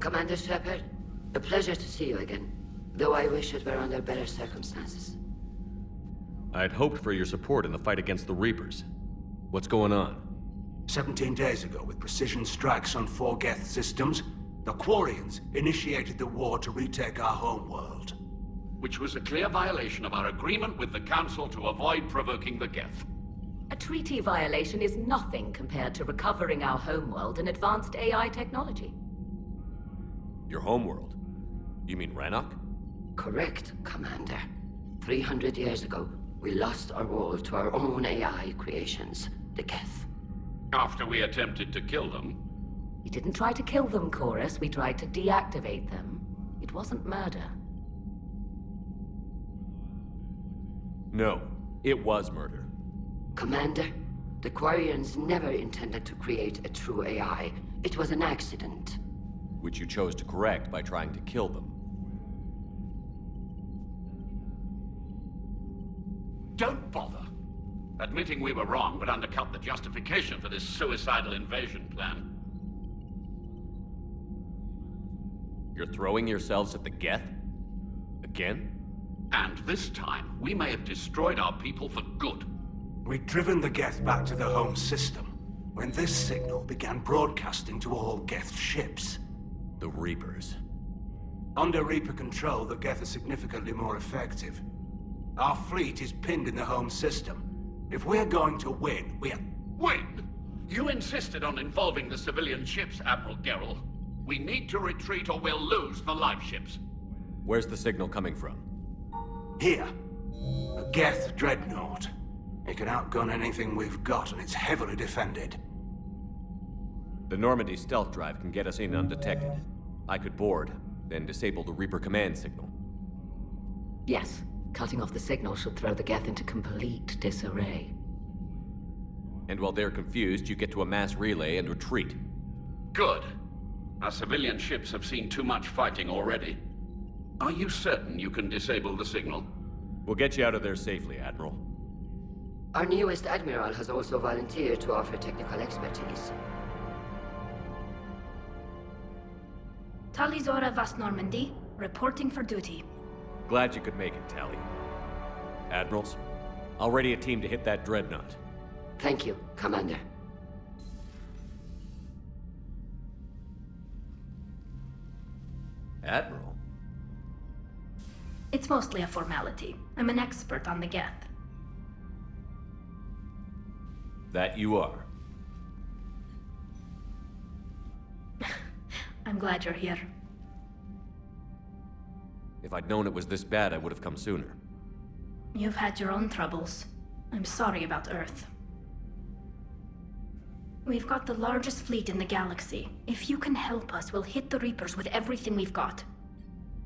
Commander Shepard, a pleasure to see you again, though I wish it were under better circumstances. I'd hoped for your support in the fight against the Reapers. What's going on? 17 days ago, with precision strikes on 4 Geth systems, the Quarians initiated the war to retake our homeworld. Which was a clear violation of our agreement with the Council to avoid provoking the Geth. A treaty violation is nothing compared to recovering our homeworld and advanced AI technology. Your homeworld? You mean Rannoch? Correct, Commander. 300 years ago, we lost our world to our own AI creations, the Geth. After we attempted to kill them. We didn't try to kill them, Chorus. We tried to deactivate them. It wasn't murder. No, it was murder. Commander, the Quarians never intended to create a true AI. It was an accident. Which you chose to correct by trying to kill them. Don't bother. Admitting we were wrong would undercut the justification for this suicidal invasion plan. You're throwing yourselves at the Geth? Again? And this time, we may have destroyed our people for good. We'd driven the Geth back to the home system, when this signal began broadcasting to all Geth ships. The Reapers. Under Reaper control, the Geth are significantly more effective. Our fleet is pinned in the home system. If we're going to win, Win? You insisted on involving the civilian ships, Admiral Gerrel. We need to retreat or we'll lose the live ships. Where's the signal coming from? Here. A Geth dreadnought. It can outgun anything we've got, and it's heavily defended. The Normandy stealth drive can get us in undetected. I could board, then disable the Reaper command signal. Yes, cutting off the signal should throw the Geth into complete disarray. And while they're confused, you get to a mass relay and retreat. Good. Our civilian ships have seen too much fighting already. Are you certain you can disable the signal? We'll get you out of there safely, Admiral. Our newest Admiral has also volunteered to offer technical expertise. Talizora Vast Normandy, reporting for duty. Glad you could make it, Tally. Admirals, I'll ready a team to hit that dreadnought. Thank you, Commander. Admiral? It's mostly a formality. I'm an expert on the Geth. That you are. I'm glad you're here. If I'd known it was this bad, I would have come sooner. You've had your own troubles. I'm sorry about Earth. We've got the largest fleet in the galaxy. If you can help us, we'll hit the Reapers with everything we've got.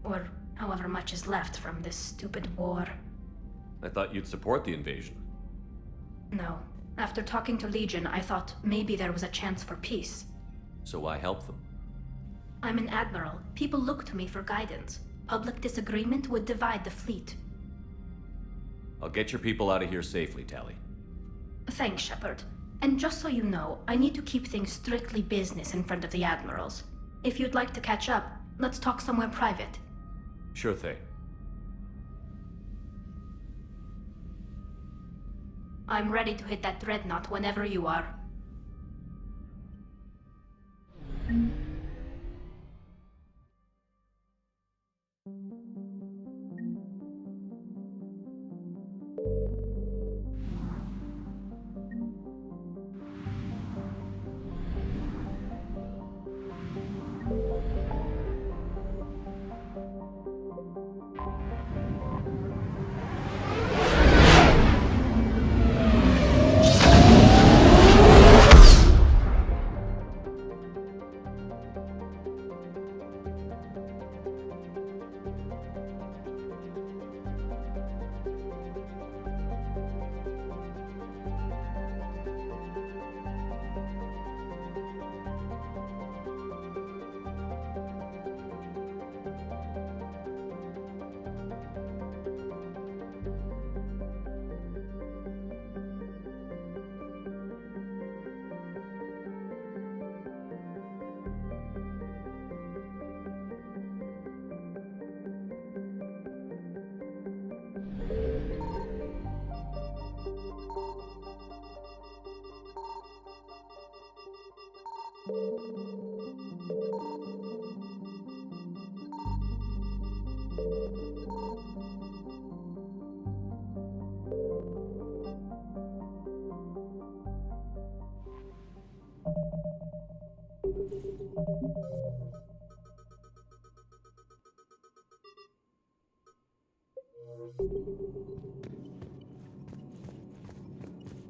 Or however much is left from this stupid war. I thought you'd support the invasion. No. After talking to Legion, I thought maybe there was a chance for peace. So why help them? I'm an admiral. People look to me for guidance. Public disagreement would divide the fleet. I'll get your people out of here safely, Tally. Thanks, Shepard. And just so you know, I need to keep things strictly business in front of the admirals. If you'd like to catch up, let's talk somewhere private. Sure thing. I'm ready to hit that dreadnought whenever you are.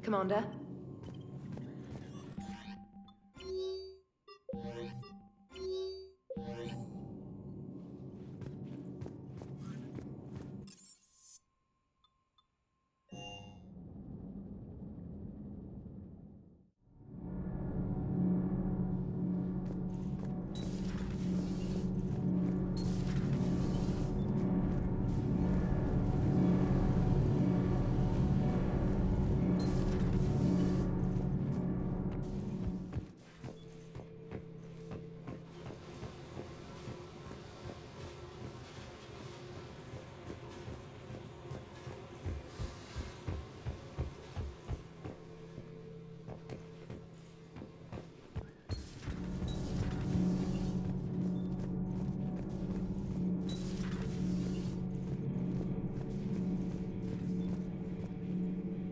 Commander.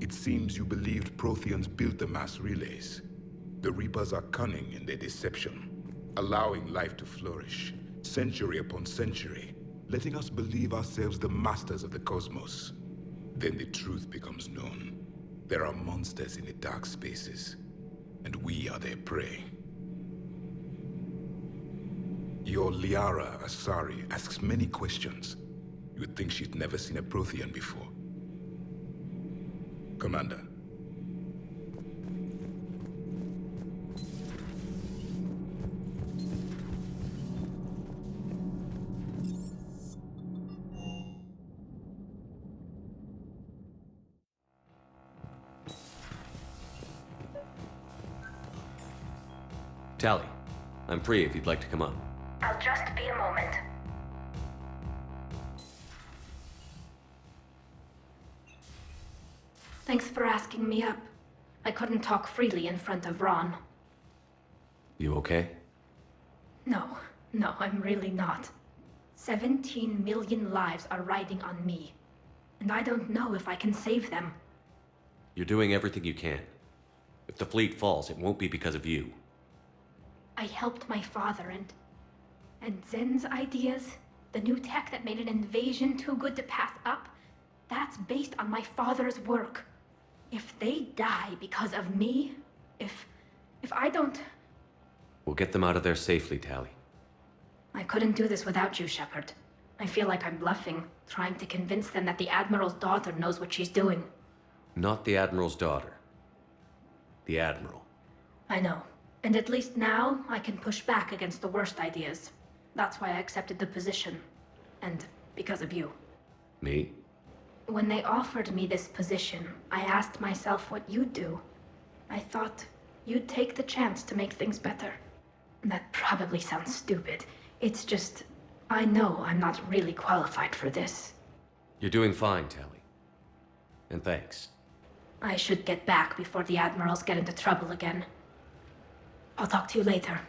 It seems you believed Protheans built the mass relays. The Reapers are cunning in their deception, allowing life to flourish, century upon century, letting us believe ourselves the masters of the cosmos. Then the truth becomes known. There are monsters in the dark spaces, and we are their prey. Your Liara Asari asks many questions. You would think she'd never seen a Prothean before. Commander. Tally, I'm free if you'd like to come up. I'll just be a moment. Thanks for asking me up. I couldn't talk freely in front of Ron. You okay? No, I'm really not. 17 million lives are riding on me, and I don't know if I can save them. You're doing everything you can. If the fleet falls, it won't be because of you. I helped my father and Zen's ideas, the new tech that made an invasion too good to pass up, that's based on my father's work. If they die because of me, if I don't... We'll get them out of there safely, Tally. I couldn't do this without you, Shepard. I feel like I'm bluffing, trying to convince them that the Admiral's daughter knows what she's doing. Not the Admiral's daughter. The Admiral. I know. And at least now, I can push back against the worst ideas. That's why I accepted the position. And because of you. Me? When they offered me this position, I asked myself what you'd do. I thought you'd take the chance to make things better. That probably sounds stupid. It's just, I know I'm not really qualified for this. You're doing fine, Tally. And thanks. I should get back before the Admirals get into trouble again. I'll talk to you later.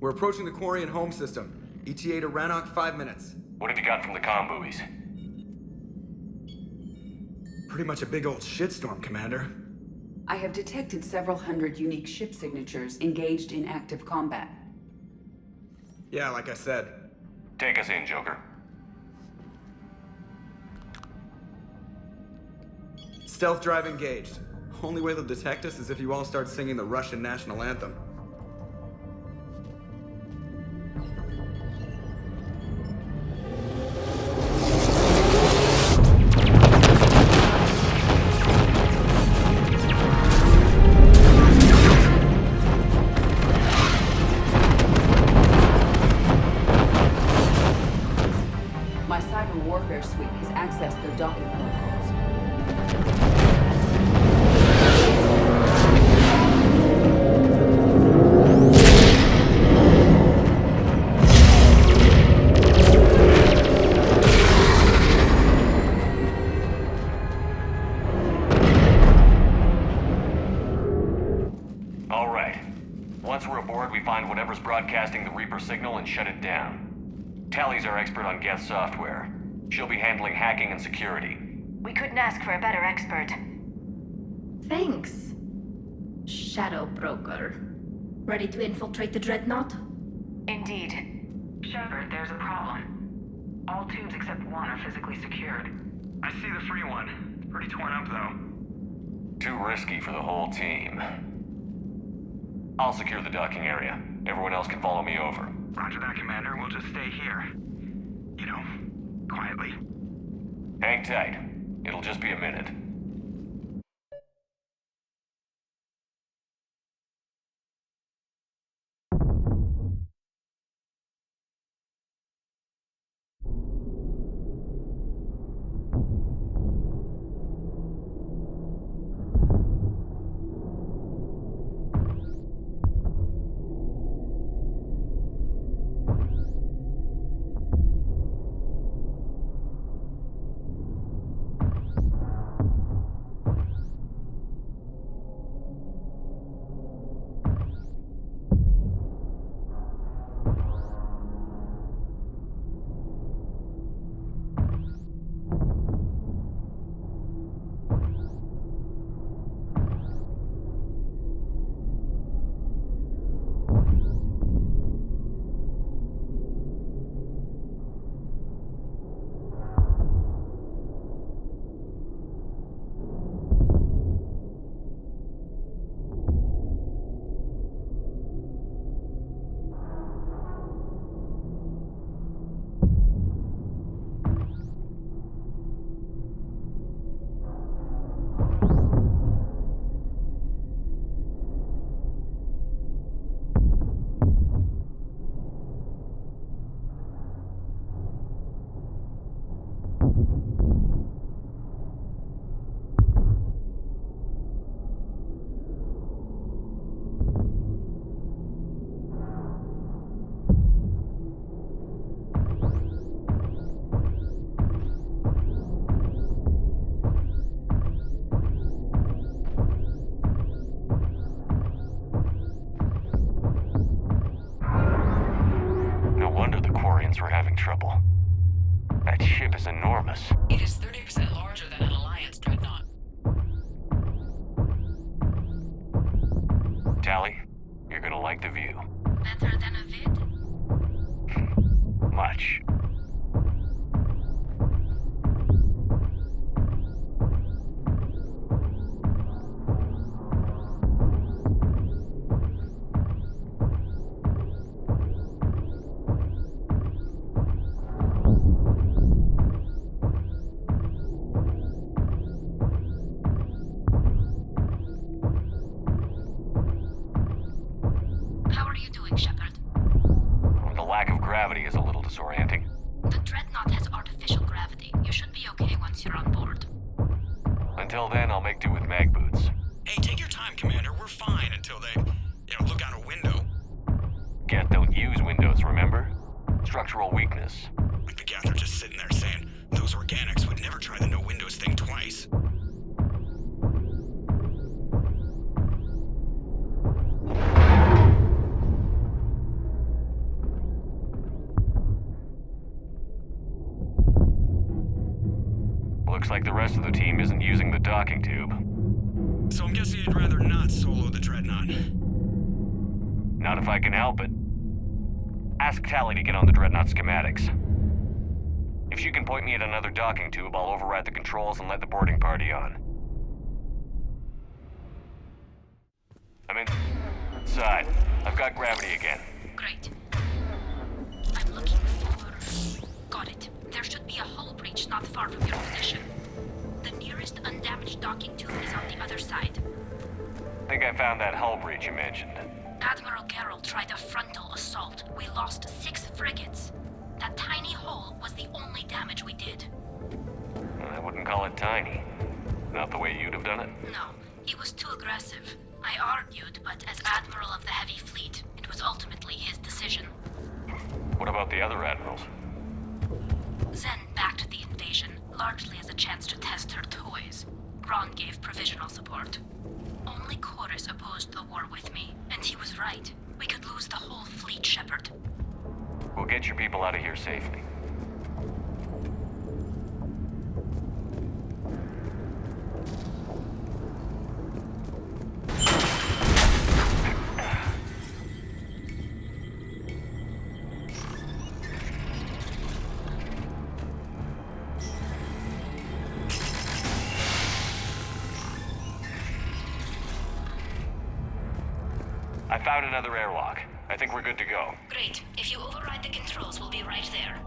We're approaching the Quarian home system. ETA to Rannoch, 5 minutes. What have you got from the comm buoys? Pretty much a big old shitstorm, Commander. I have detected several hundred unique ship signatures engaged in active combat. Yeah, like I said. Take us in, Joker. Stealth drive engaged. Only way they'll detect us is if you all start singing the Russian national anthem. My cyber warfare suite has accessed their docking protocols. All right. Once we're aboard, we find whatever's broadcasting the Reaper signal and shut it down. Tally's our expert on Geth software. She'll be handling hacking and security. We couldn't ask for a better expert. Thanks, Shadow Broker. Ready to infiltrate the Dreadnought? Indeed. Shepard, there's a problem. All tubes except one are physically secured. I see the free one. It's pretty torn up, though. Too risky for the whole team. I'll secure the docking area. Everyone else can follow me over. Roger that, Commander. We'll just stay here. You know, quietly. Hang tight. It'll just be a minute. We're having trouble. That ship is enormous. It is 30% larger than an Alliance dreadnought. Tally, you're gonna like the view. Better than a vid? Much. How are you doing, Shepard? The lack of gravity is a little disorienting. The Dreadnought has artificial gravity. You should be okay once you're on board. Until then, I'll make do with mag boots. Hey, take your time, Commander. We're fine until they, look out a window. Geth don't use windows, remember? Structural weakness. Like the Geth are just sitting there saying, those organics would never try the no windows thing twice. like the rest of the team isn't using the docking tube. So I'm guessing you'd rather not solo the Dreadnought. Not if I can help it. Ask Tally to get on the Dreadnought schematics. If she can point me at another docking tube, I'll override the controls and let the boarding party on. I'm inside. I've got gravity again. Great. I'm looking for... Got it. There should be a hull breach not far from your position. The nearest undamaged docking tube is on the other side. I think I found that hull breach you mentioned. Admiral Geralt tried a frontal assault. We lost 6 frigates. That tiny hole was the only damage we did. I wouldn't call it tiny. Not the way you'd have done it. No, he was too aggressive. I argued, but as Admiral of the Heavy Fleet, it was ultimately his decision. What about the other admirals? Zen backed the invasion, largely as a chance to test her toys. Ron gave provisional support. Only Chorus opposed the war with me, and he was right. We could lose the whole fleet, Shepard. We'll get your people out of here safely. I found another airlock. I think we're good to go. Great. If you override the controls, we'll be right there.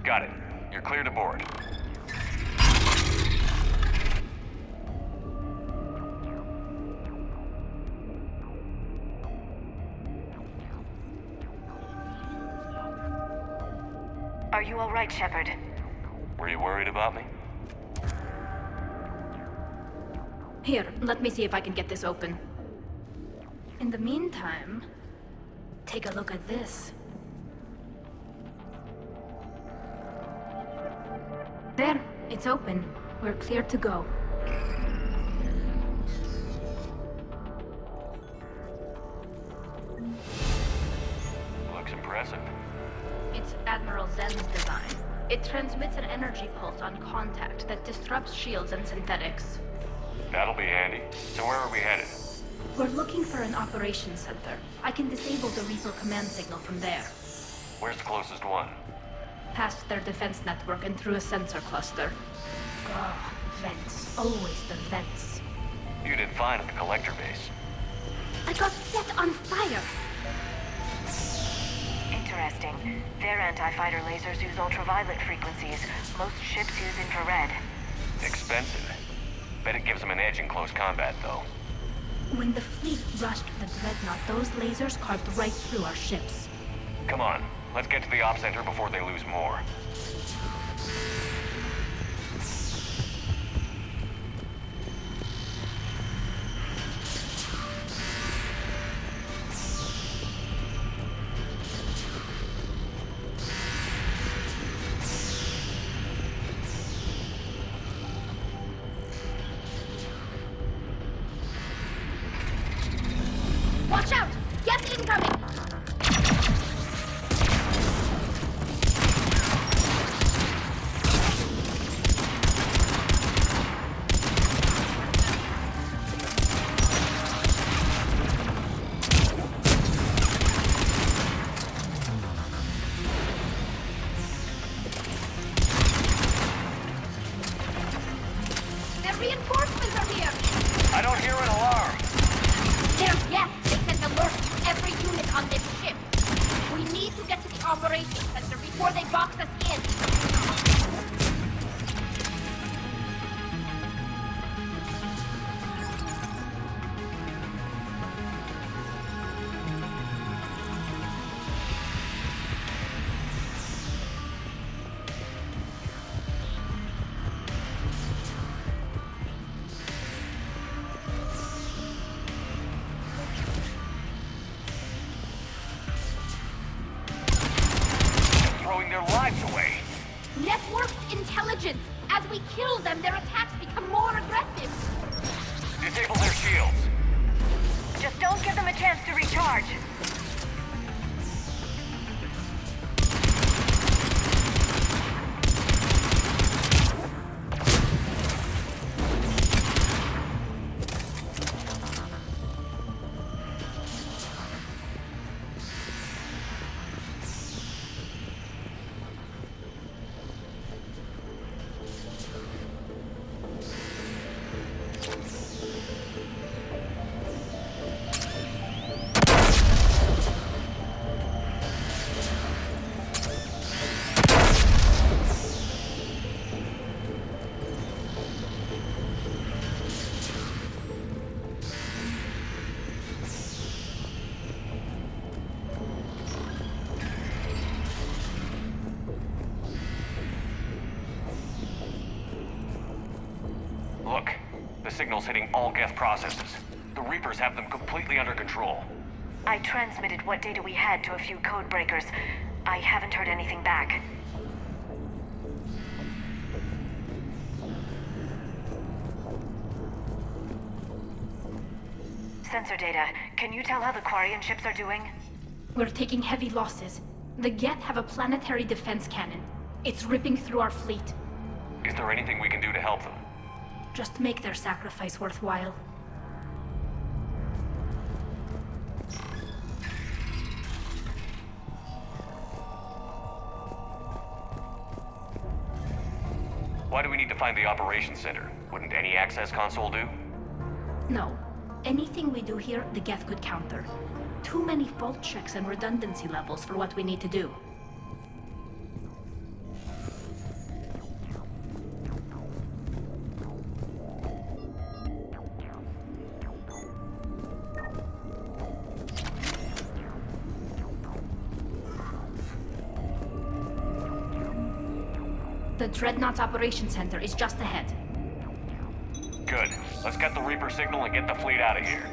Got it. You're clear to board. Are you all right, Shepard? Were you worried about me? Here, let me see if I can get this open. In the meantime, take a look at this. There, it's open. We're clear to go. Looks impressive. It's Admiral Zen's design. It transmits an energy pulse on contact that disrupts shields and synthetics. That'll be handy. So where are we headed? We're looking for an operations center. I can disable the Reaper command signal from there. Where's the closest one? Past their defense network and through a sensor cluster. Oh, vents. Always the vents. You did fine at the collector base. I got set on fire! Interesting. Their anti-fighter lasers use ultraviolet frequencies. Most ships use infrared. Expensive. Bet it gives them an edge in close combat, though. When the fleet rushed the Dreadnought, those lasers carved right through our ships. Come on. Let's get to the op center before they lose more. Watch out! Gas incoming! The reinforcements are here! I don't hear an alarm. There's yes! They sent alerts to every unit on this ship. We need to get to the operations center before they box us in. Network intelligence! As we kill them, their attacks become more aggressive! Disable their shields. Just don't give them a chance to recharge. Look, the signal's hitting all Geth processes. The Reapers have them completely under control. I transmitted what data we had to a few code breakers. I haven't heard anything back. Sensor data. Can you tell how the Quarian ships are doing? We're taking heavy losses. The Geth have a planetary defense cannon. It's ripping through our fleet. Is there anything we can do to help them? Just make their sacrifice worthwhile. Why do we need to find the operations center? Wouldn't any access console do? No. Anything we do here, the Geth could counter. Too many fault checks and redundancy levels for what we need to do. The Dreadnought's Operations Center is just ahead. Good. Let's get the Reaper signal and get the fleet out of here.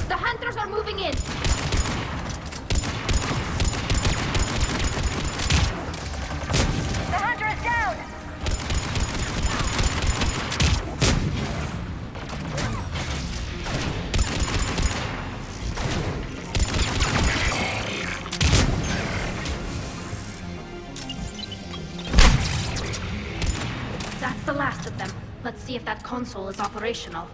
The Hunters are moving in! The Hunter is down! That's the last of them. Let's see if that console is operational.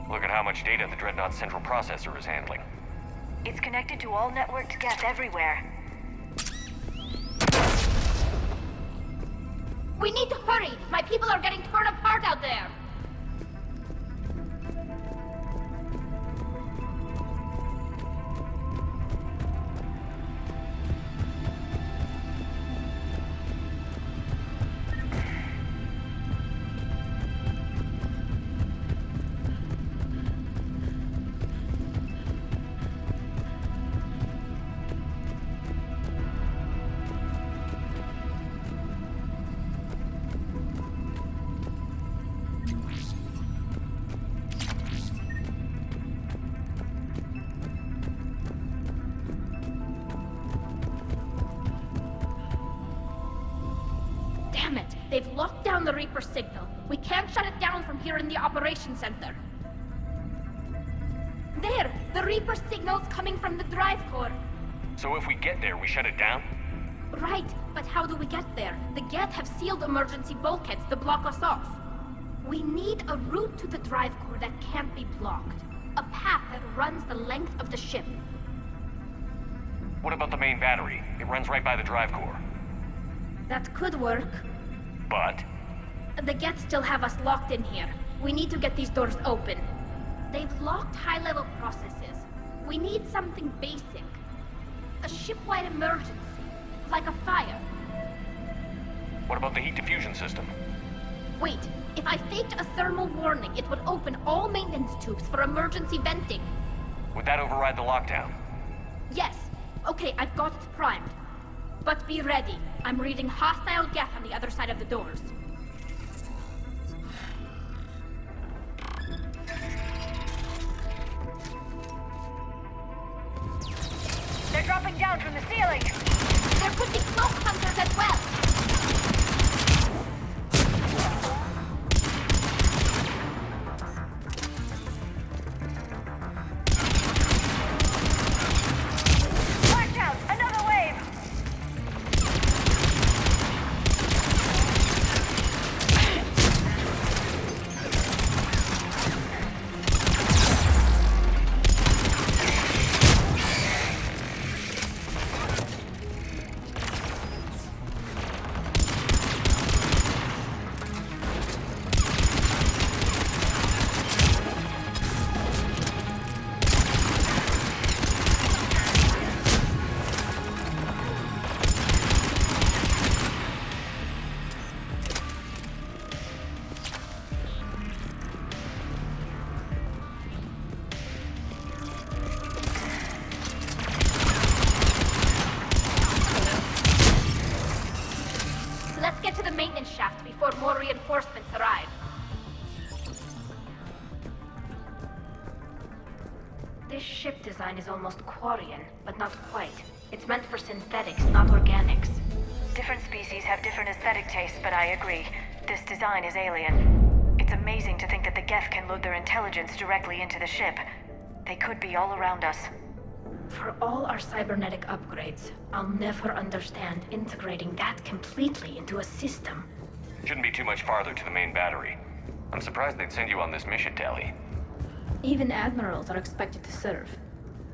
Look at how much data the Dreadnought's central processor is handling. It's connected to all networked Geth everywhere. We need to hurry! My people are getting torn apart out there! Damn it! They've locked down the Reaper signal. We can't shut it down from here in the Operations Center. There! The Reaper signal's coming from the drive core. So if we get there, we shut it down? Right, but how do we get there? The Geth have sealed emergency bulkheads to block us off. We need a route to the drive core that can't be blocked. A path that runs the length of the ship. What about the main battery? It runs right by the drive core. That could work. But? The Geth still have us locked in here. We need to get these doors open. They've locked high-level processes. We need something basic. A ship-wide emergency, like a fire. What about the heat diffusion system? Wait, if I faked a thermal warning, it would open all maintenance tubes for emergency venting. Would that override the lockdown? Yes. Okay, I've got it primed. But be ready. I'm reading hostile geth on the other side of the doors. They're dropping down from the ceiling! There could be cloak hunters as well! Blacked out! Another wave! Let's get to the maintenance shaft before more reinforcements arrive. This ship design is almost Quarian, but not quite. It's meant for synthetics, not organics. Different species have different aesthetic tastes, but I agree. This design is alien. It's amazing to think that the Geth can load their intelligence directly into the ship. They could be all around us. For all our cybernetic upgrades, I'll never understand integrating that completely into a system. Shouldn't be too much farther to the main battery. I'm surprised they'd send you on this mission, Tali. Even admirals are expected to serve.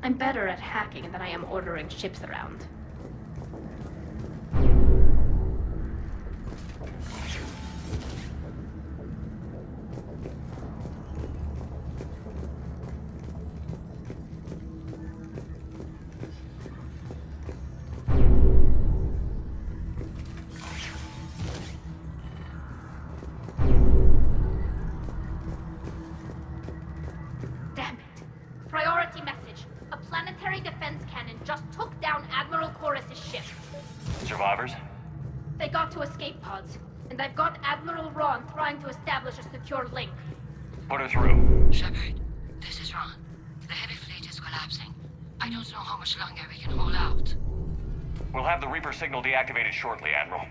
I'm better at hacking than I am ordering ships around. Damn it. Priority message. A planetary defense cannon just took down Admiral Chorus's ship. Survivors? They got to escape pods, and I've got Admiral Ron trying to establish a secure link. Put her through. Shepard, this is Ron. The heavy fleet is collapsing. I don't know how much longer we can hold out. We'll have the Reaper signal deactivated shortly, Admiral.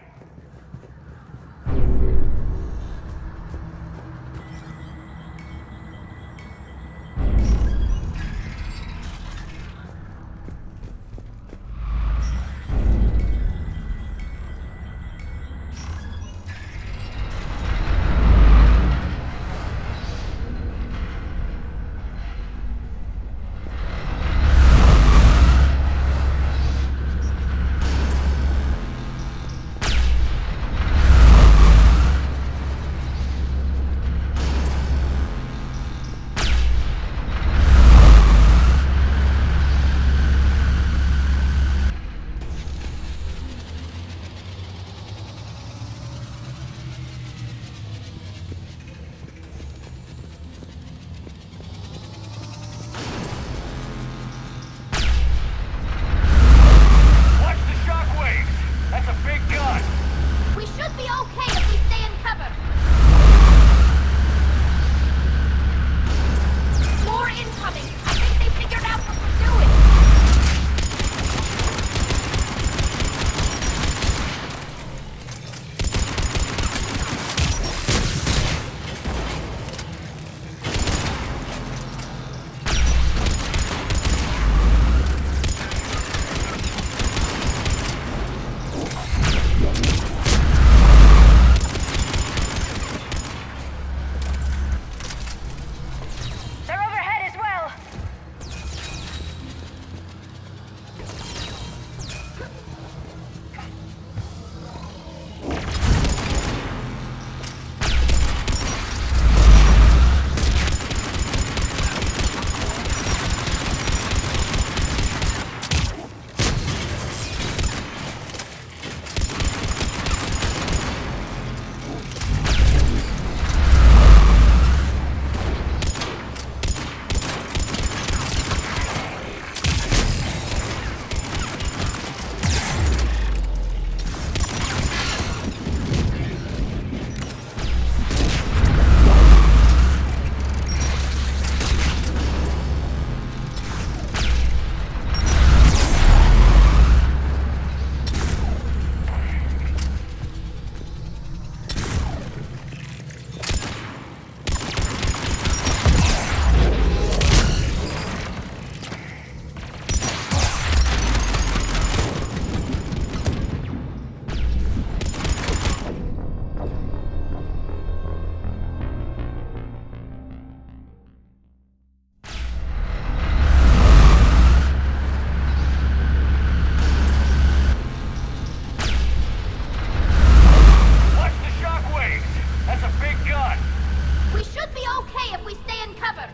okay if we stay in cover.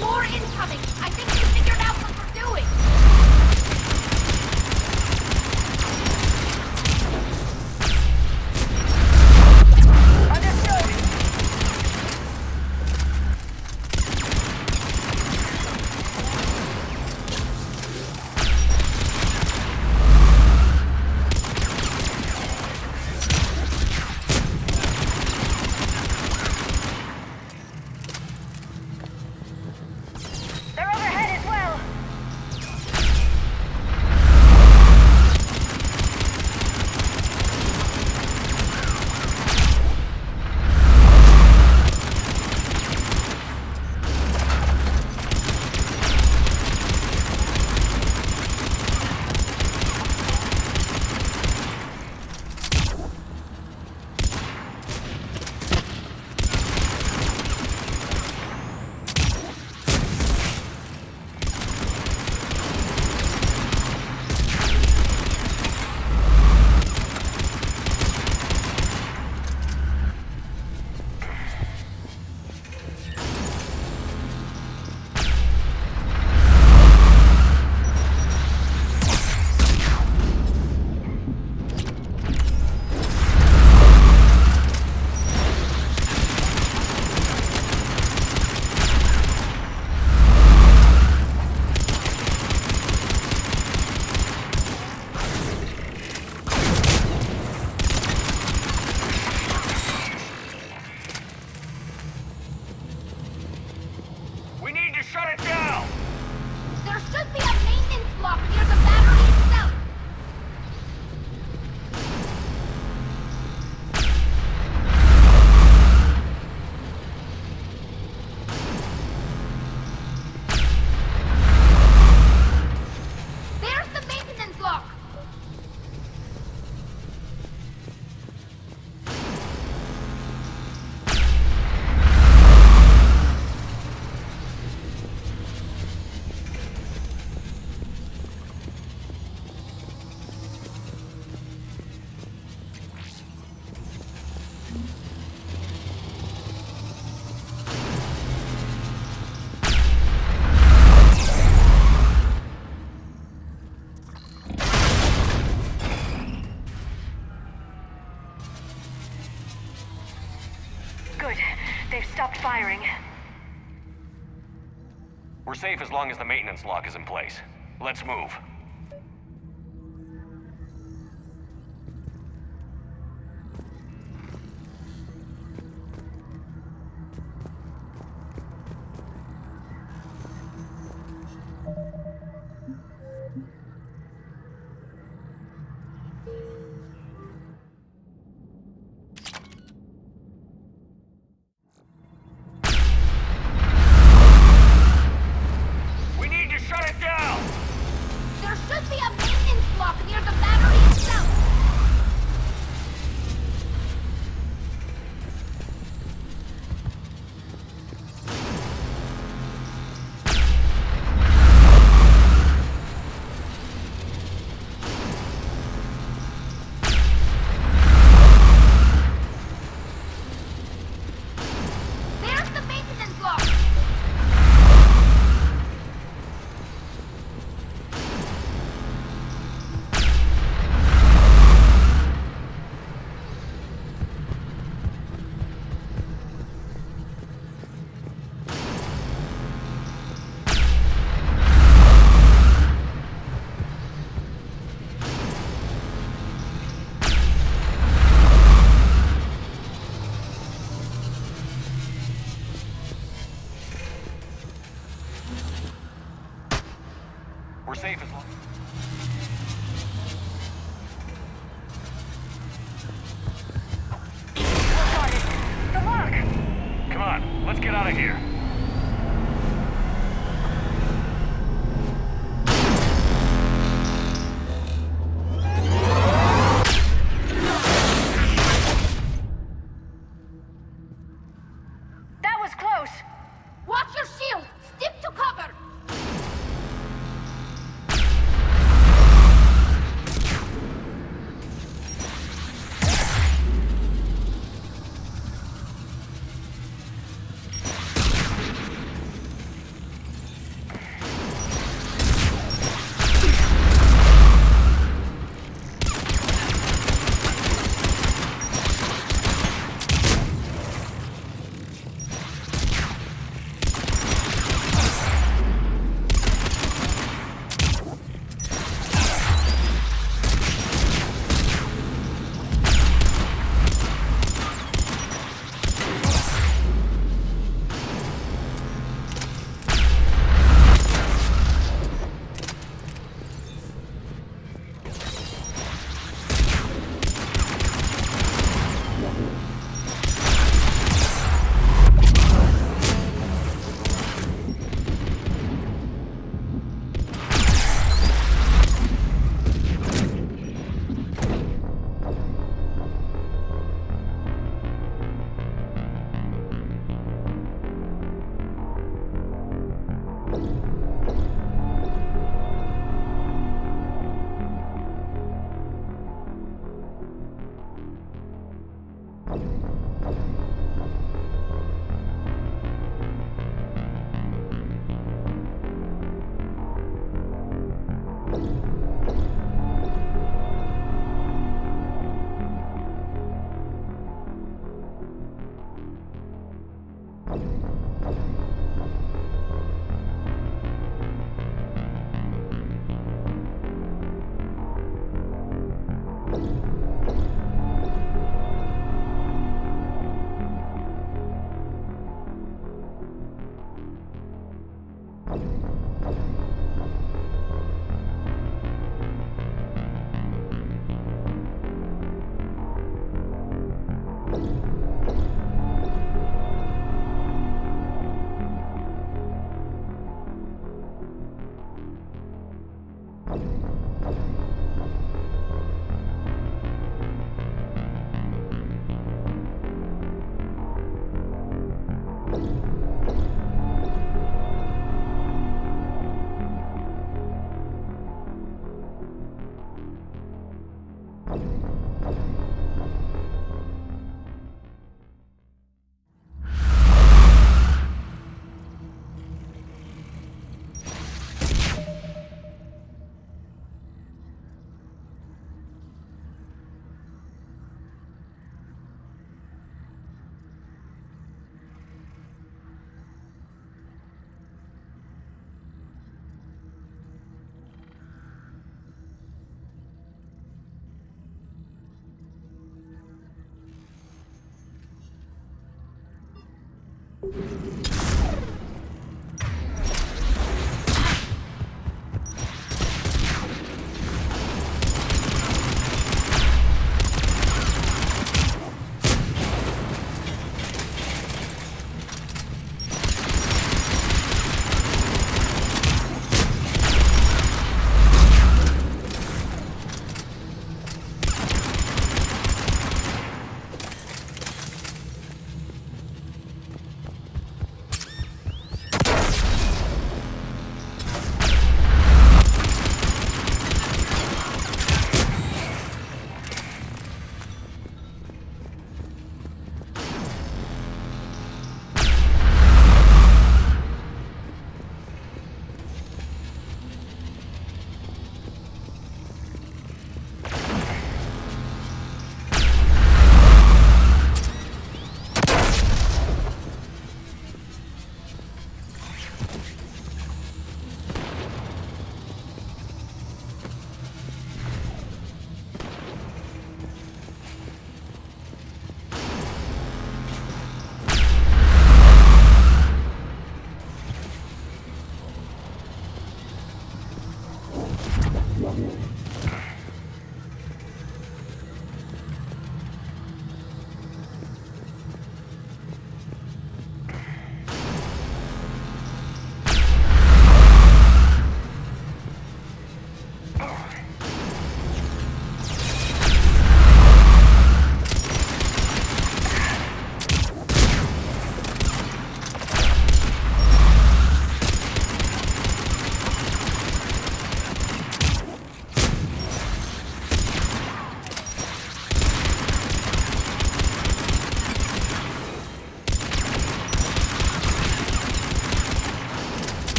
More incoming! I think they figured out what we're doing! They've stopped firing. We're safe as long as the maintenance lock is in place. Let's move. We're safe as long. The lock! Come on, let's get out of here. That was close! Watch your shield! Stick to cover!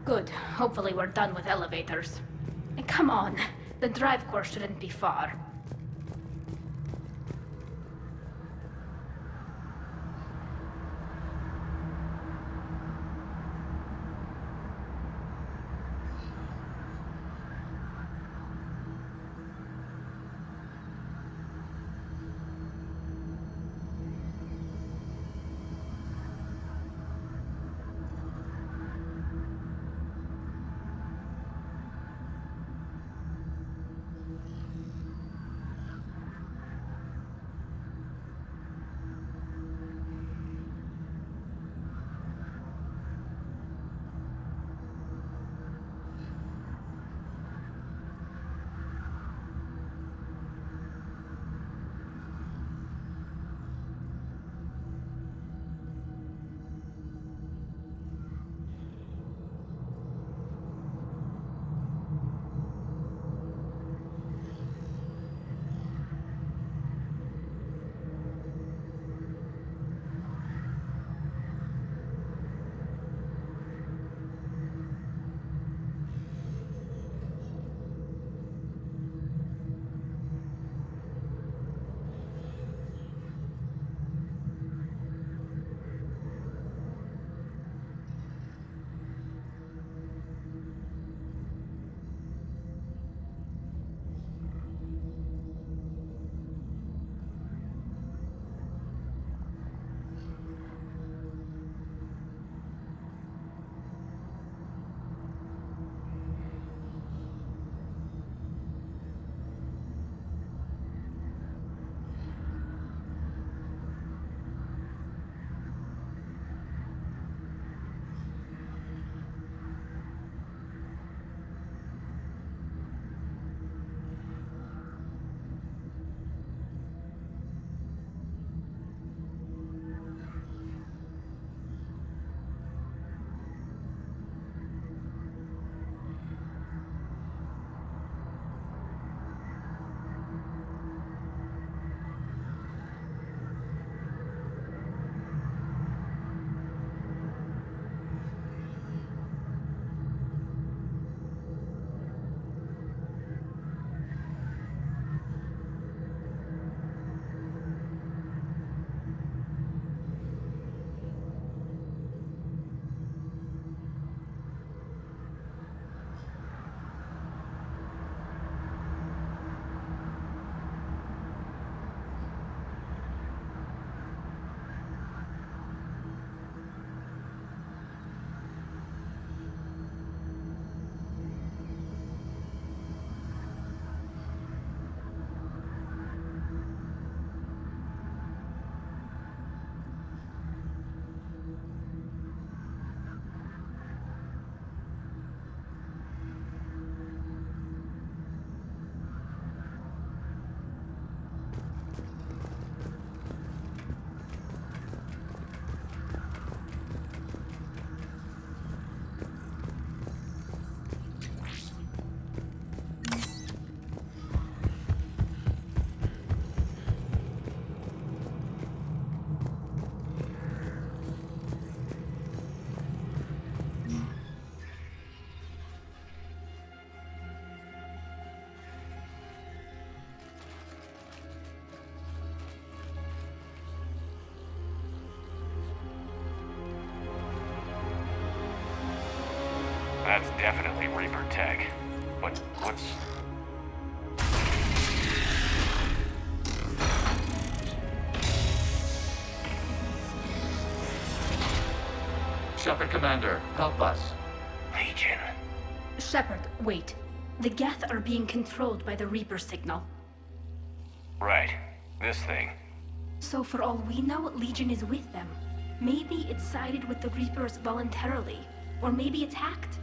Good. Hopefully we're done with elevators. And come on, the drive course shouldn't be far. That's definitely Reaper tech. What's... Shepard Commander, help us. Legion? Shepard, wait. The Geth are being controlled by the Reaper signal. Right. This thing. So for all we know, Legion is with them. Maybe it sided with the Reapers voluntarily. Or maybe it's hacked.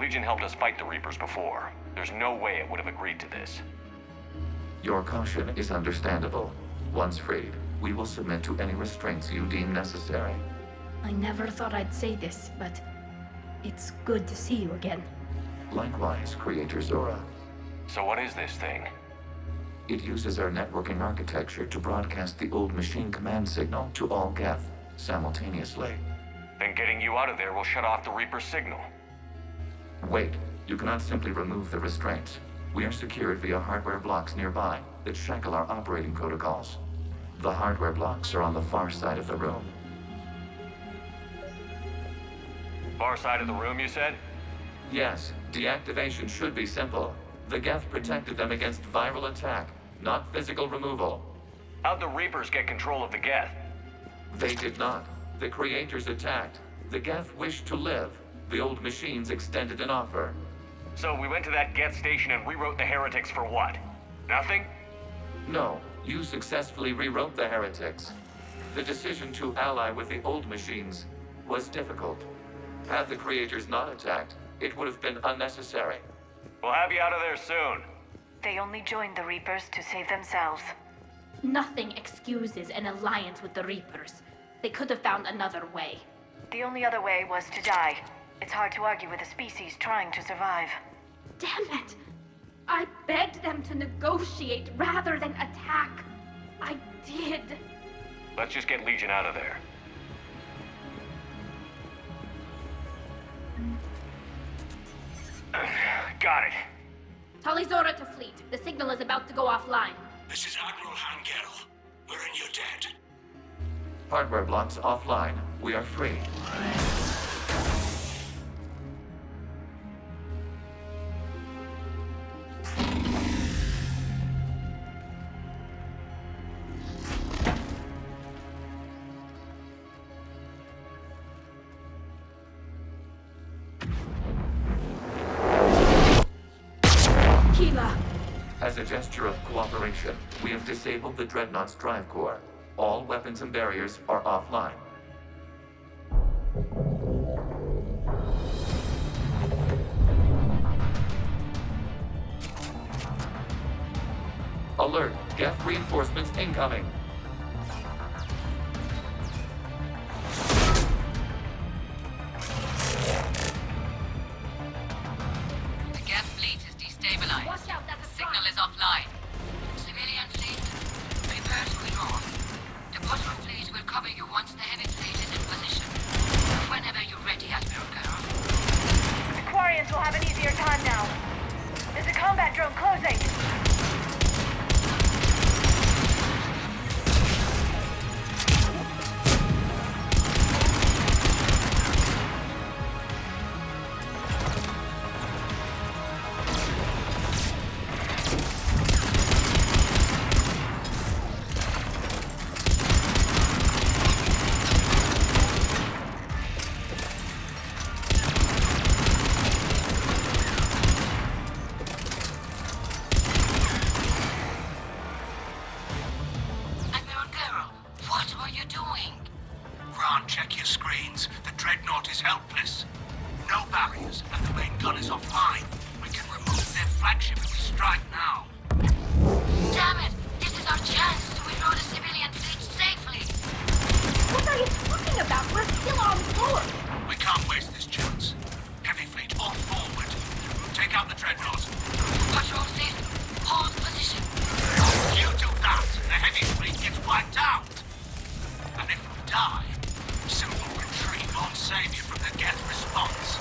Legion helped us fight the Reapers before. There's no way it would have agreed to this. Your caution is understandable. Once freed, we will submit to any restraints you deem necessary. I never thought I'd say this, but it's good to see you again. Likewise, Creator Zora. So what is this thing? It uses our networking architecture to broadcast the old machine command signal to all Geth simultaneously. Then getting you out of there will shut off the Reaper's signal. Wait, you cannot simply remove the restraints. We are secured via hardware blocks nearby that shackle our operating protocols. The hardware blocks are on the far side of the room. Far side of the room, you said? Yes, deactivation should be simple. The Geth protected them against viral attack, not physical removal. How'd the Reapers get control of the Geth? They did not. The Creators attacked. The Geth wished to live. The old machines extended an offer. So we went to that Geth station and rewrote the heretics for what? Nothing? No, you successfully rewrote the heretics. The decision to ally with the old machines was difficult. Had the Creators not attacked, it would have been unnecessary. We'll have you out of there soon. They only joined the Reapers to save themselves. Nothing excuses an alliance with the Reapers. They could have found another way. The only other way was to die. It's hard to argue with a species trying to survive. Damn it! I begged them to negotiate rather than attack. I did. Let's just get Legion out of there. Got it. Talizora to fleet. The signal is about to go offline. This is Admiral Hangel. We're in your debt. Hardware blocks offline. We are free. As a gesture of cooperation, we have disabled the Dreadnought's drive core. All weapons and barriers are offline. Alert! Geth reinforcements incoming! The Geth fleet is destabilized. Watch out, that's a Signal is offline. Civilian fleet, prepare to withdraw. The Português fleet will cover you once the heavy fleet is in position. Whenever you're ready, Admiral Girl. The Quarians will have an easier time now. There's a combat drone closing. Check your screens. The Dreadnought is helpless. No barriers, and the main gun is offline. We can remove their flagship if we strike now. Damn it! This is our chance to withdraw the civilian fleet safely! What are you talking about? We're still on board! We can't waste this chance. Heavy fleet on forward. Take out the Dreadnought. Patrol safe. Hold position. You do that, the heavy fleet gets wiped out. And if we die, simple retreat won't save you from the Geth response.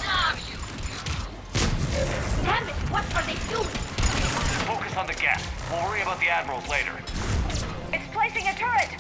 Damn you! Damn it! What are they doing? Focus on the Geth. We'll worry about the Admirals later. It's placing a turret!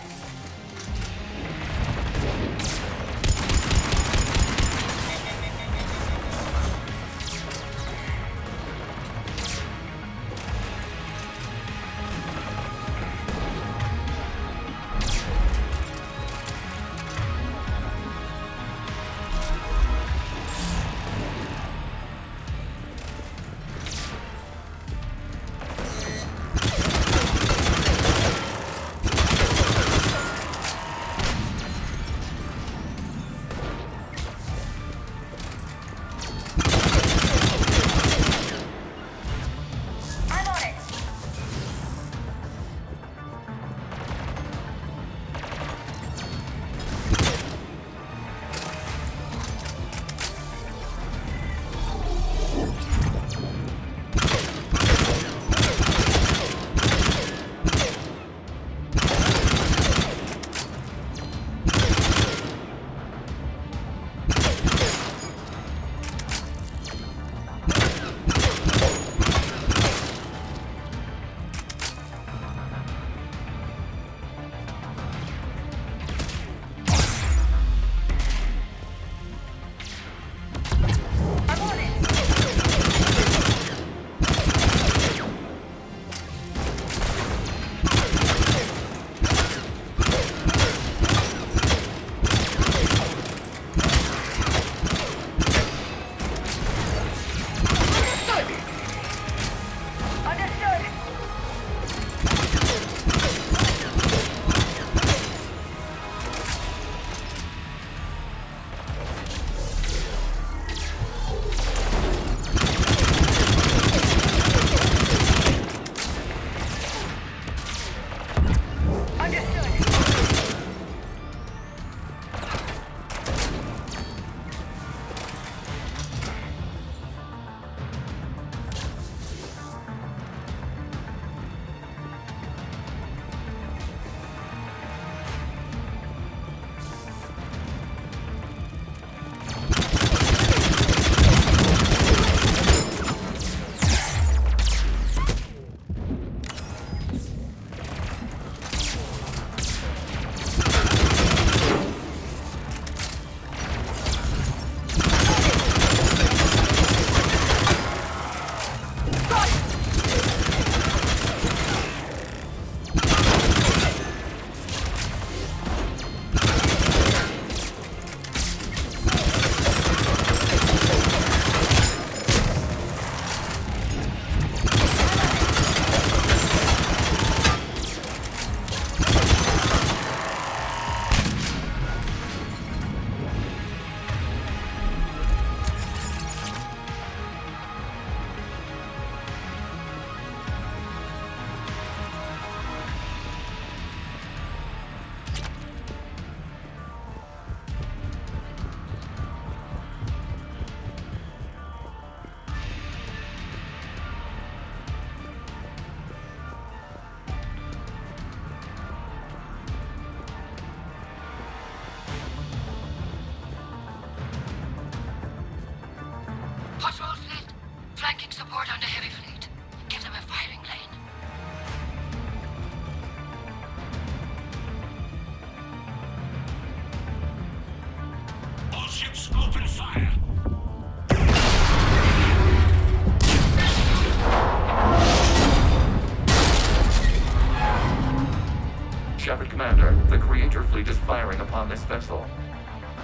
Commander, the Creator fleet is firing upon this vessel.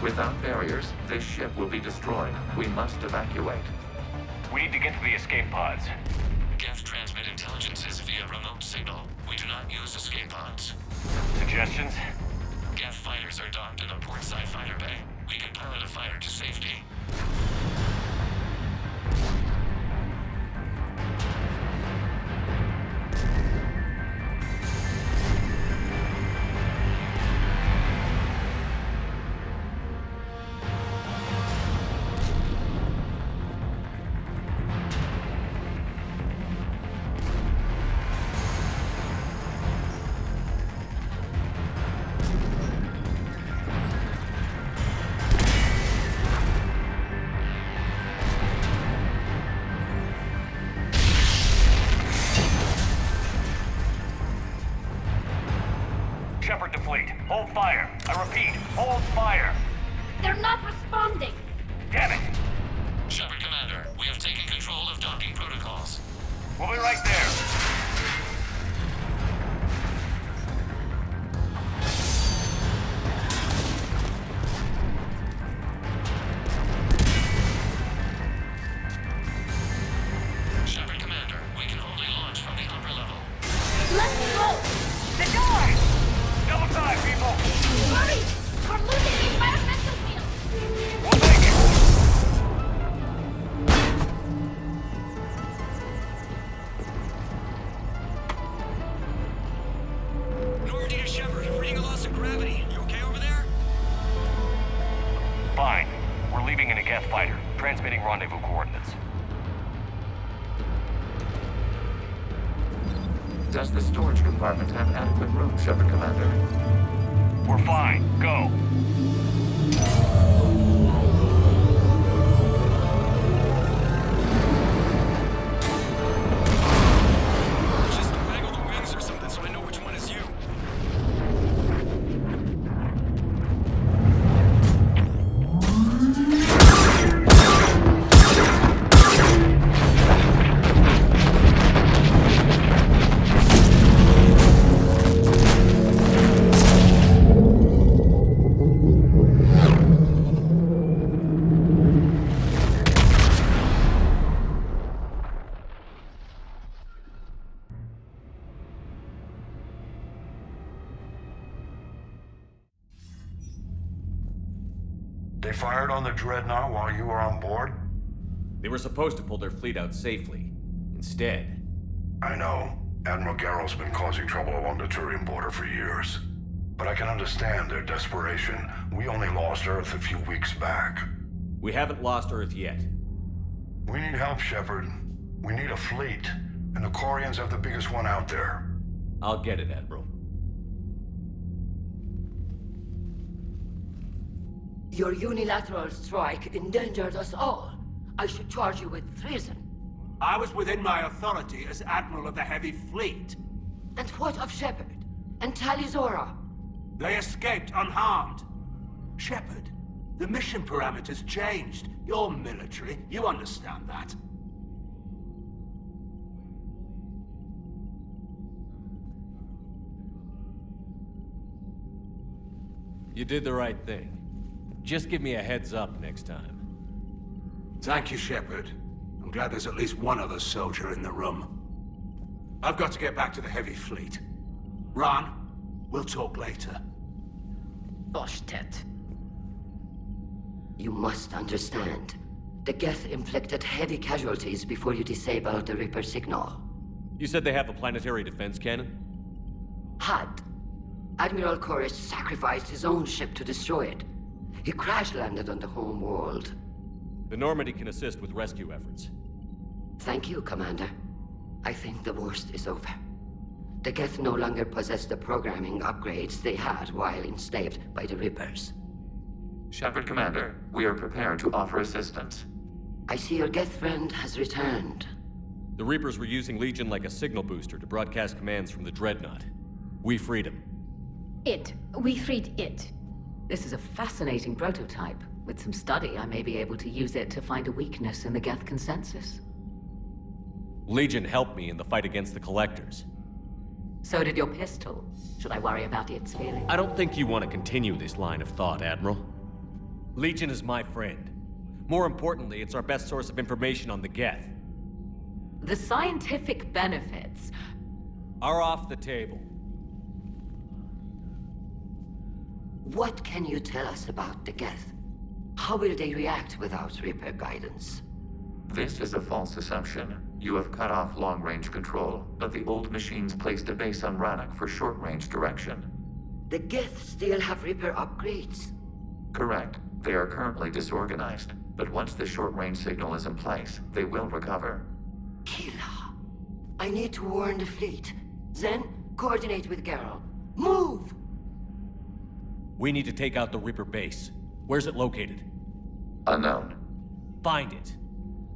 Without barriers, this ship will be destroyed. We must evacuate. We need to get to the escape pods. Geth transmit intelligences via remote signal. We do not use escape pods. Suggestions? Geth fighters are docked in a portside fighter bay. We can pilot a fighter to safety. Shepard to fleet. Hold fire. I repeat, hold fire. They're not responding. Damn it. Shepard Commander, we have taken control of docking protocols. We'll be right there. Shepard Commander, we can only launch from the upper level. Let me go! The door! Double time, people. Hurry! We're losing the environmental field! We'll make it. Normandy to Shepard, reading a loss of gravity. You okay over there? Fine. We're leaving in a Geth fighter. Transmitting rendezvous coordinates. Does the storage compartment have adequate room, Shepard Commander? We're fine. Go. Just waggle the wings or something so I know which one is you. They fired on the Dreadnought while you were on board? They were supposed to pull their fleet out safely. Instead... I know. Admiral Garrow's been causing trouble along the Turian border for years. But I can understand their desperation. We only lost Earth a few weeks back. We haven't lost Earth yet. We need help, Shepard. We need a fleet. And the Quarians have the biggest one out there. I'll get it, Admiral. Your unilateral strike endangered us all. I should charge you with treason. I was within my authority as Admiral of the Heavy Fleet. And what of Shepard? And Talizora? They escaped unharmed. Shepard, the mission parameters changed. You're military, you understand that. You did the right thing. Just give me a heads up next time. Thank you, Shepard. I'm glad there's at least one other soldier in the room. I've got to get back to the Heavy Fleet. Ron, we'll talk later. Boshtet. You must understand. The Geth inflicted heavy casualties before you disabled the Reaper signal. You said they have a planetary defense cannon? Had. Admiral Koresh sacrificed his own ship to destroy it. He crash-landed on the home world. The Normandy can assist with rescue efforts. Thank you, Commander. I think the worst is over. The Geth no longer possess the programming upgrades they had while enslaved by the Reapers. Shepard Commander, we are prepared to offer assistance. I see your Geth friend has returned. The Reapers were using Legion like a signal booster to broadcast commands from the Dreadnought. We freed him. We freed it. This is a fascinating prototype. With some study, I may be able to use it to find a weakness in the Geth consensus. Legion helped me in the fight against the Collectors. So did your pistol. Should I worry about its feelings? I don't think you want to continue this line of thought, Admiral. Legion is my friend. More importantly, it's our best source of information on the Geth. The scientific benefits are off the table. What can you tell us about the Geth? How will they react without Reaper guidance? This is a false assumption. You have cut off long-range control, but the old machines placed a base on Rannoch for short-range direction. The Geth still have Reaper upgrades? Correct. They are currently disorganized, but once the short-range signal is in place, they will recover. Kila, I need to warn the fleet. Zen, coordinate with Geralt. Move! We need to take out the Reaper base. Where's it located? Unknown. Find it.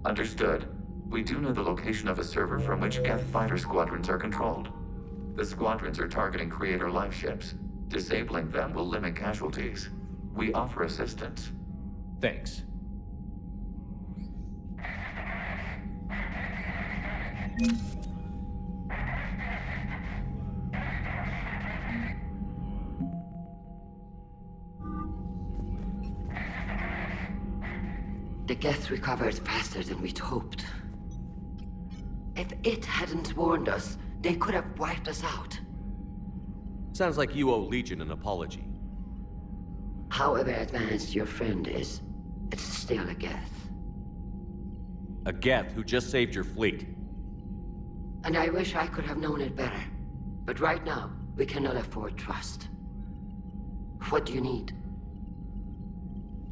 Understood. We do know the location of a server from which Geth fighter squadrons are controlled. The squadrons are targeting Creator life ships. Disabling them will limit casualties. We offer assistance. Thanks. The Geth recovered faster than we'd hoped. If it hadn't warned us, they could have wiped us out. Sounds like you owe Legion an apology. However advanced your friend is, it's still a Geth. A Geth who just saved your fleet. And I wish I could have known it better. But right now, we cannot afford trust. What do you need?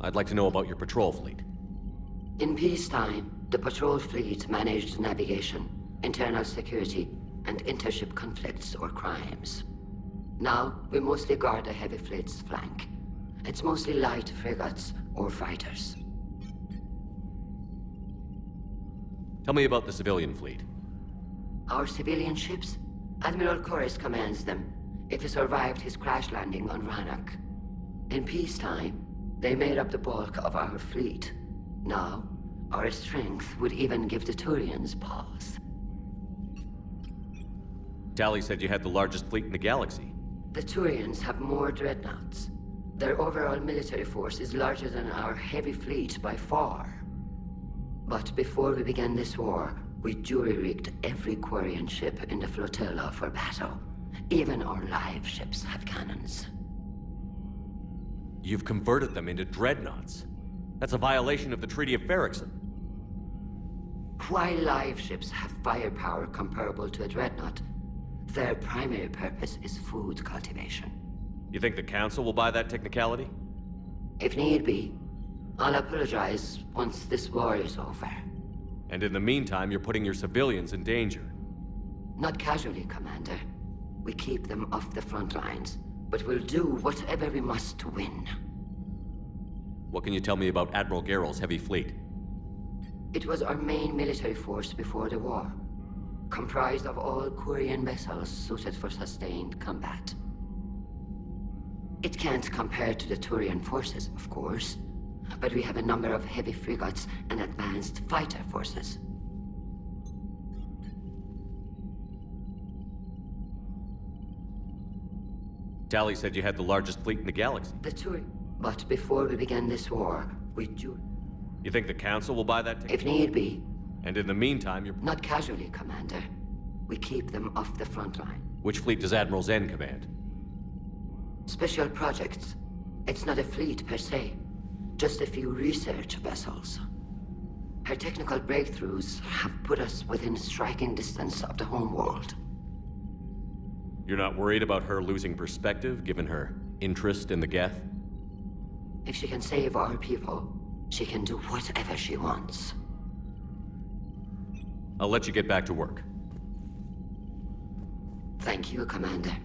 I'd like to know about your patrol fleet. In peacetime, the patrol fleet managed navigation, internal security, and intership conflicts or crimes. Now, we mostly guard the heavy fleet's flank. It's mostly light frigates or fighters. Tell me about the civilian fleet. Our civilian ships? Admiral Corus commands them, if he survived his crash landing on Rannoch. In peacetime, they made up the bulk of our fleet. Now, our strength would even give the Turians pause. Tali said you had the largest fleet in the galaxy. The Turians have more dreadnoughts. Their overall military force is larger than our heavy fleet by far. But before we began this war, we jury-rigged every Quarian ship in the flotilla for battle. Even our live ships have cannons. You've converted them into dreadnoughts. That's a violation of the Treaty of Ferrickson. While live ships have firepower comparable to a dreadnought, their primary purpose is food cultivation. You think the Council will buy that technicality? If need be, I'll apologize once this war is over. And in the meantime, you're putting your civilians in danger. Not casually, Commander. We keep them off the front lines, but we'll do whatever we must to win. What can you tell me about Admiral Geralt's heavy fleet? It was our main military force before the war, comprised of all Quarian vessels suited for sustained combat. It can't compare to the Turian forces, of course, but we have a number of heavy frigates and advanced fighter forces. Tali said you had the largest fleet in the galaxy. But before we began this war, You think the Council will buy that If need be. And in the meantime, you're... Not casually, Commander. We keep them off the front line. Which fleet does Admiral Zen command? Special projects. It's not a fleet per se. Just a few research vessels. Her technical breakthroughs have put us within striking distance of the homeworld. You're not worried about her losing perspective, given her interest in the Geth? If she can save our people, she can do whatever she wants. I'll let you get back to work. Thank you, Commander.